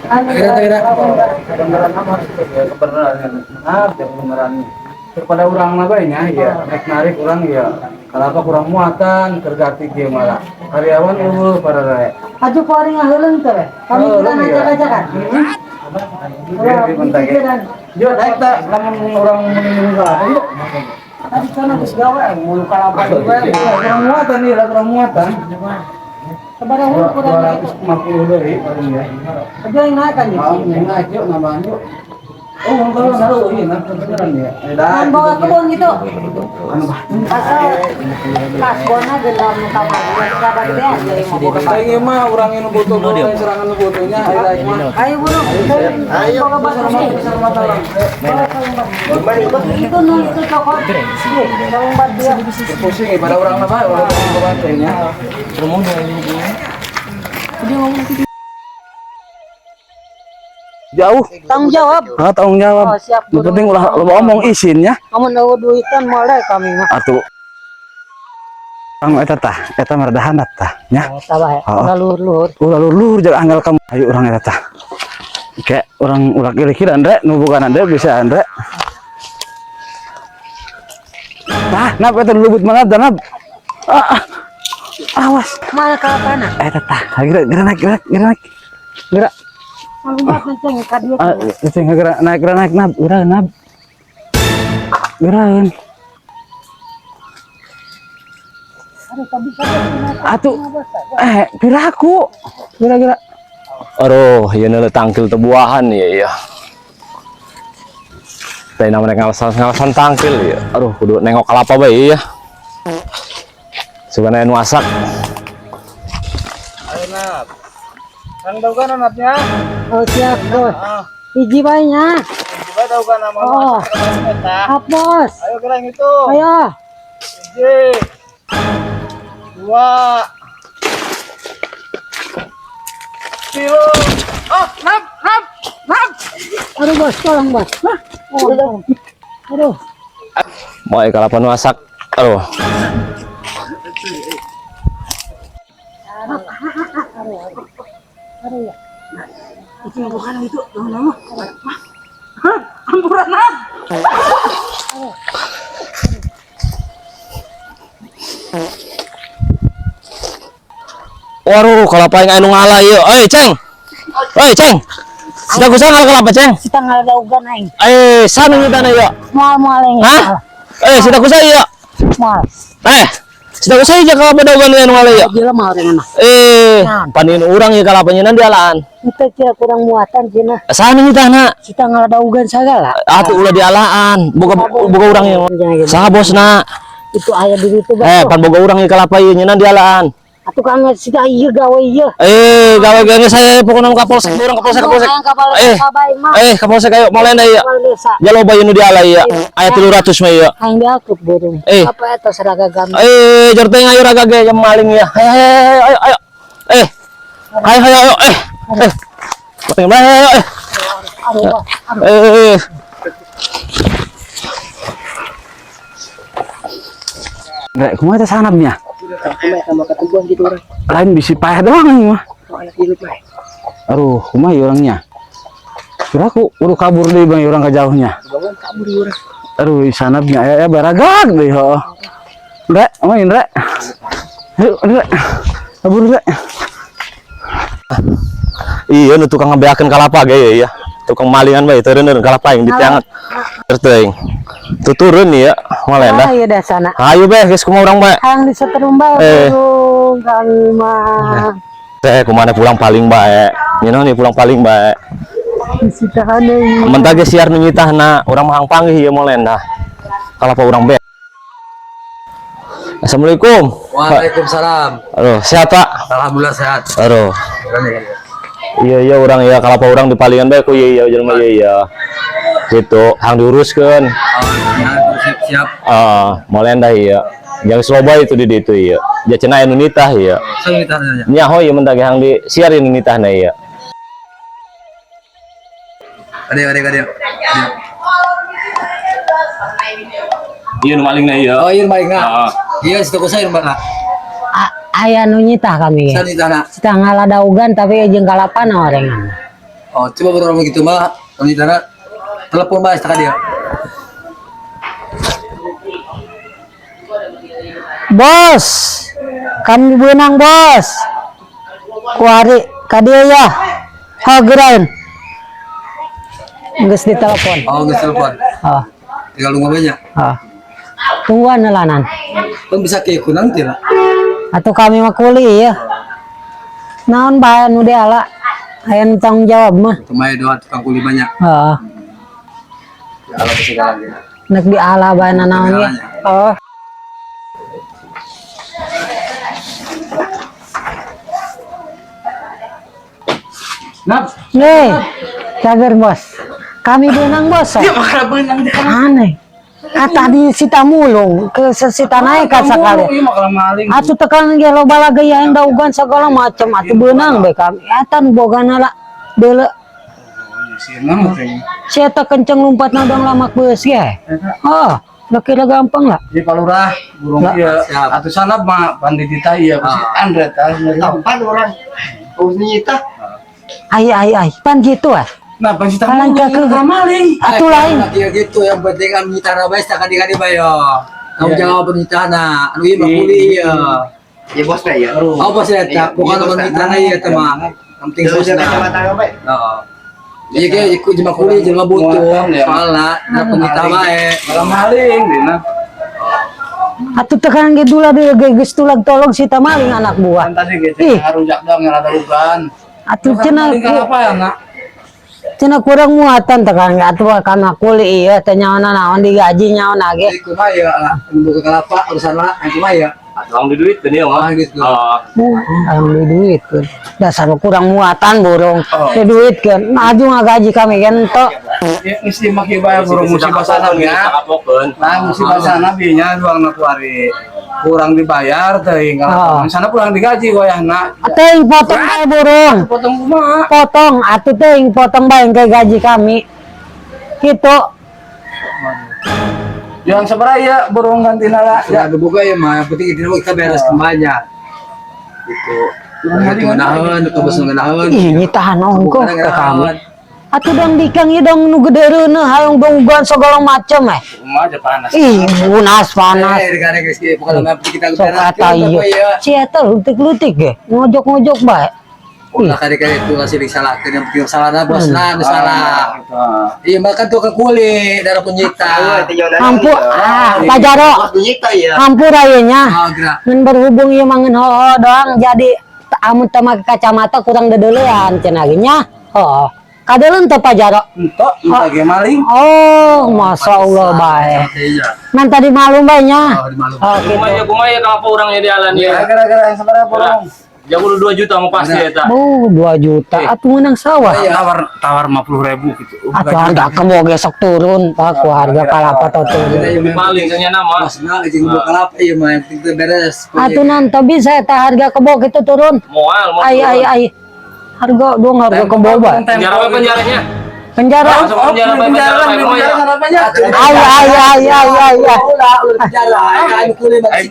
Kira-kira kebenaran daripada orang nabainya ya narik orang ya kalau apa kurang muatan kerjati dia malah karyawan itu pada rek Aju paling ngaheuleuh teh we. Kami kita ngajak-ajakan. jadi bentar ya yo naik tak lamun orang meninggal yuk Tadi kana geus gawe mulu kalapan juga. kurang muatan nih kurang muatan Sabaraha hulu kurang 250 deui paling ya aja yang naikkan di mau sini. ngaji namanya yuk oh kalau naruh ini nah beneran ya Kan bawa kebun gitu. anu Kasbona gendam kamar. Sabar deh aja yang mau buka. saya mah orang yang butuh serangan butuhnya Ayo burung. Ayo bawa basah sini. Itu nol itu cokot. Tolong buat dia. pusing pada orang apa orang bantainya jauh Tanggung jawab. tanggung jawab Oh, siap. yang penting ulah ngomong izinnya Kamu nawa duitan mulai kami mah. atuh kang eta mardahan tah nya Tabah ya. Udah luhur-luhur. luhur jaga anggal kamu ayo orang eta tah kayak orang ulah kira-kira andre nu bukan andre bisa andre nap eta lubut mana nap awas Mana kalapana? eta tah gerak gerak Kalau buat kenceng ka dia. Cing gerak naik nab urang nab geraeun Aduh, tapi atuh piraku kira-kira Aduh, ya nele tangkil tebuahan ya. Tadi namanya ngawasan tangkil ya. Aduh, kudu nengok kelapa bae ya. Sebenarnya nu asak. ayo nab kang daukan anaknya Oh, siap, Bos. Hiji baiknya. juga daukan nama Oh. eta Hap, Bos. ayo gerang itu Ayo. 1 2 Tilo. Oh, nap. Aduh, Bos, tolong, Bos. Hah? Oh, aduh. Mau kelapa nu asak. Aduh. Aduh ya. Itu bukan itu, nama. Hah? Ampuran nap. Waduh, kelapa yang anu ngalah ieu. Ceng. Ceng. Sudah kusang kelapa, Ceng. Kita ngalaugan aing. Sanu nyutana ieu. Moal-moal yang Hah? Sudah kusang ieu. moal. Sudah kusang ieu kelapa daugan anu ngalah ieu. Gila mah orang mah. Panin urang ieu kalapanya nan dialaan. Kita kira kurang muatan cina. Sanu nyutana. Kita ngalaugan segala. Atuh ulah dialaan. Boga urang ieu. Saha bosna? Itu ayah di situ, Bos. Pan boga urang ieu kalapa ieu nyeunah dialaan. Atuh kang sida ieu gawe ieu. Gawe saya pokoknya kapolsek urang kapolsek. Kapolsek ayo molen da ieu. Jalo bayu nu diala ieu. Aya 300 mah ieu. Aing diakup burung. Apa eta seraga gambar. Jor teh ayo raga ge yang maling ya. Ayo. Ayo. Aduh. Rek, kumaha teh sanapnya? Sama keteguan gitu orang. Lain bisi payah doang ini mah. Anak hidup mah. Aduh, kumaha ieu orangnya? Kiraku udah kabur deui bang orang kajauhnya. Bawaan kabur ieu urang. Aduh, sanapnya aya baragak deui heuh. Rek, main rek. Ayo, rek. Kabur rek. Iya nu tukang ngebeakeun kalapa ge ya. Tukang malingan bae teureun kalapa yang ditiangat. Teuing. Tuturun ya, malena. Ayo dah sana. Ayo beh, geus kumaha urang bae. Hang di setrum bae burung kami mah. Teh kumana pulang paling bae. Nyeunah nih pulang paling bae. Sitahan deui. Mentah ge siar nu nyitahna, urang mah hang panggih ieu malena. Kalapa urang bae. Assalamualaikum. Waalaikumsalam. Aduh, sehat Pak? Alhamdulillah sehat. Aduh. Iya urang ya kalapa urang di palingan bae ku iya jelema iya. Gitu, hang diuruskeun. Siap-siap. Molen dah iya. Yang sloba itu di ditu iya. Ja cenah anu nitah iya. Saya minta saja. Nya hoy mentah ge hang di siar anu nitahna iya. Adek. Iya nu malingna iya. Oh iya baik nggak? Iya situ saya mbak. aya nu nyitah kami. Sana di tanah. Kita ngaladaugan tapi jeung kalapan orengan. Oh, coba berapa gitu mah. Kalau di tanah telepon Mas tak dia. Bos, kami benang bos. Kuari kadia ya. Hagerain. Geus ditelepon. Oh, geus telepon. Ah, Tinggal nunggu banyak. ah. Tungguan lanan. Kan bisa ke kunang tidak? Atau kami mah kuli ya. Naon bae nu diala. Aya nu tanggung jawab mah. Kemarin doa tukang kuli banyak. Heeh. Ya, Allah bisa lagi. Nek diala bae naon ya. Oh. Nap, Nih, cager bos. Kami benang bos. dia makan benang di Aneh. Tadi sita mulung ke sita naik kan sekali. Iya makan maling. Atuh tekan ge loba lagi yang daugan segala macam atuh benang be kami. Atan bogana lah deule. Sinang teh. Sia teh kenceng lompat nadang lamak beus ge. Oh, kira gampang lah. Di Palurah burung Lah. iya. Atuh sana mah pandita iya si Andre tah. Empat orang. Harus nyita. Ai, pan gitu ah. Nah, pasti Kalang tamu ke maling. atuh lain. Dia gitu yang penting kan nyita bae tak kadi bayo. Kamu Iya, jawab penyitana. Anu ieu mah kuli ya. Ya bos teh ya. Oh, bos ya tak bukan penyitana ieu teh mah. Yang penting Terus bosna. kacamata apa? Heeh. Iya ge ikut jema kuli jema butuh. Soalna da penyita bae. Malah maling dina. Atuh tekan ge dula deui geus tulag tolong sita maling anak buah. Kan tadi ge Ih. ngarujak dong ngarada ugan. Atuh cenah Maling apa ya, Nak? cenah kurang muatan tekan ge atuh kana kuli ieu teh nyaona naon digaji nyaona ge. Iku mah ya buka kelapa urusan lah iku mah ya. Atlang di duit kan ya mah. Ah gitu. Anu duit kan. Dasar kurang muatan burung. Teh duit kan. Maju ngagaji kami kan ento. Ya mesti make bae burung musibah sana ya. Nah, musibah sana binya duang kuari. Kurang dibayar teuing Oh. kalau sana kurang digaji wayahna. Teuing potong bae burung. Potong kumaha? Potong atuh teuing potong bae ke gaji kami. Gitu. Jangan seberaya burung gantina lah. Ya buka ya mah yang penting itu kita beres kembanya. Gitu. Itu ngenaheun, itu bos ngenaheun. Ih nyitahan ongko ke kami. Atuh dong dikang ieu dong nu gedereuna hayang donggan segala macam Rumah aja panas. Ih unas panas. Gara-gara geus kieu bukan yang penting kita Sok kata ieu. Cia teh lutik-lutik ge. Ngojok-ngojok bae. Ulah kali-kali itu kasih disalahkeun yang penting salahna bosna nu salah. Iya makan tuh ke kuli darah penyita. Hampur Pajaro. Nyita ya. Hampur ayeuna. Ah gerak. Ngan berhubung ieu mangan hoho doang jadi amun teu make kacamata kurang dedeulean cenah ge nya. Oh. Kadeuleun teu Pajaro. Entok, entah ge maling. Oh, masyaallah bae. Iya. Nan tadi malum bae nya. Oh di malu. Oh gitu. Kumaya kalau orangnya di alan Ya ya. gara-gara yang sebenarnya burung. Jago 2 juta mau pasti ya tak. Oh, 2 juta. Atuh menang sawah. Tawar 50.000 gitu. Atuh harga kebo gesok turun, Pak. Ku harga kalapa teh turun. Paling ternyata nama. Bosna jeung buka kelapa ieu mah yang penting beres. Atuh nan teh bisa tah harga kebo kitu turun. Moal mau. Ai. Harga dong harga kebo bae. Penjara apa penjaranya? Penjara. Langsung penjara apa penjara apa kumaya. Ai. Ulah penjara kan kuli maksud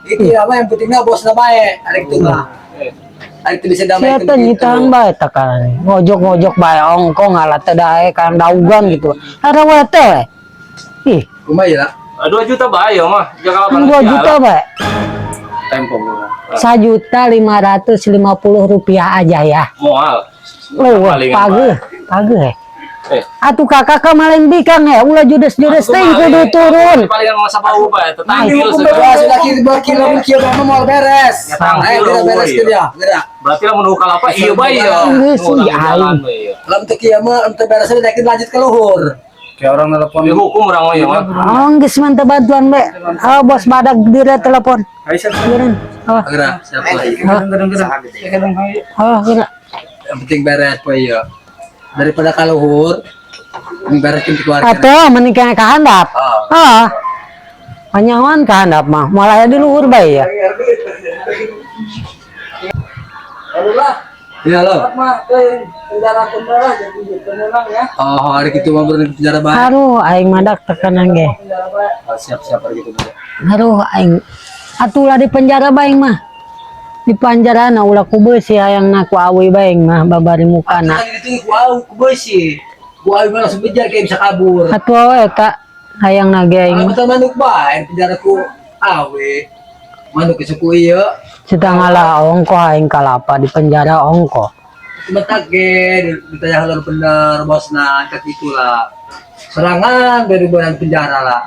itu apa yang pentingnya bosna bae. Ada itu mah. Ada itu bisa damai. Sia teh nyitahan bae takaran. Ngojok-ngojok bae ongko ngalat teh dae kan daugan gitu. Ada wae teh. Ih, Kumaha ya? 2 juta bae ya mah. Jaga kan 2 juta bae. Tempo burung. 1.550.000 rupiah aja ya. Moal. Loh, pageuh. Atuh kakak maling bikang ulah judes-judes teh kudu turun. Palingan masa bau bae Ini tetanggil hukum bebas sudah kilo mah mau beres. Ya, tangkil, Ayo kita beres iya. ke dia. Gerak. Berarti lah menuh kalapa iya bae ya. Geus sih aing. Lam teu kieu mah teu beres we lanjut ke luhur. Kayak orang telepon. Di hukum orang mah ya mah. Oh, geus mantep bantuan be. Oh, bos badak dira telepon. Aisyah. Geureun. Oh, Gerak. Siapa lagi? Kadang-kadang. oh, geura. Yang penting beres poe ya. Daripada ka luhur, beresin keluarga. Atuh menikah ka handap. Ah. Panyawan ka handap mah, malah di luhur bae ya. Ya lo. Penjara jadi penulang ya. Oh, hari gitu mah berhenti penjara bae. Haruh aing madak tekanan ge. Siap-siap hari gitu. Haruh aing atuh lah di penjara bae mah. Di panjara na ulah ku beusi hayang na ku awi baeng mah babari muka na. Tadi itu wow, kubosi. Gua malah sebejar kayak bisa kabur. Atuh we eta hayang na Kalau gaeng. betul manuk bae penjara ku awe. Manuk ke suku ieu. Cita ngalah ongko hayang kalapa di penjara ongko. Sebentar ge ditanya hal bener bosna kayak itulah. Serangan dari bulan penjara lah.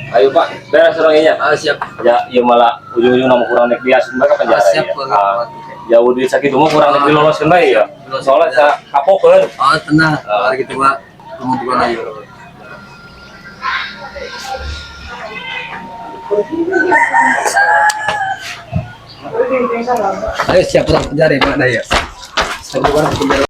Ayo Pak, beres orangnya. Ah, siap. Ya, iya malah ujung-ujung nama kurang naik bias mereka penjara. Siap, Ya. Pak. Ya udah sakit umur kurang naik diloloskan bae ya. Soalnya saya kapok kan. Oh, tenang. Hari gitu Pak. Kamu bukan ayo. Ayo siap pulang penjara mana ya? Saya bukan penjara.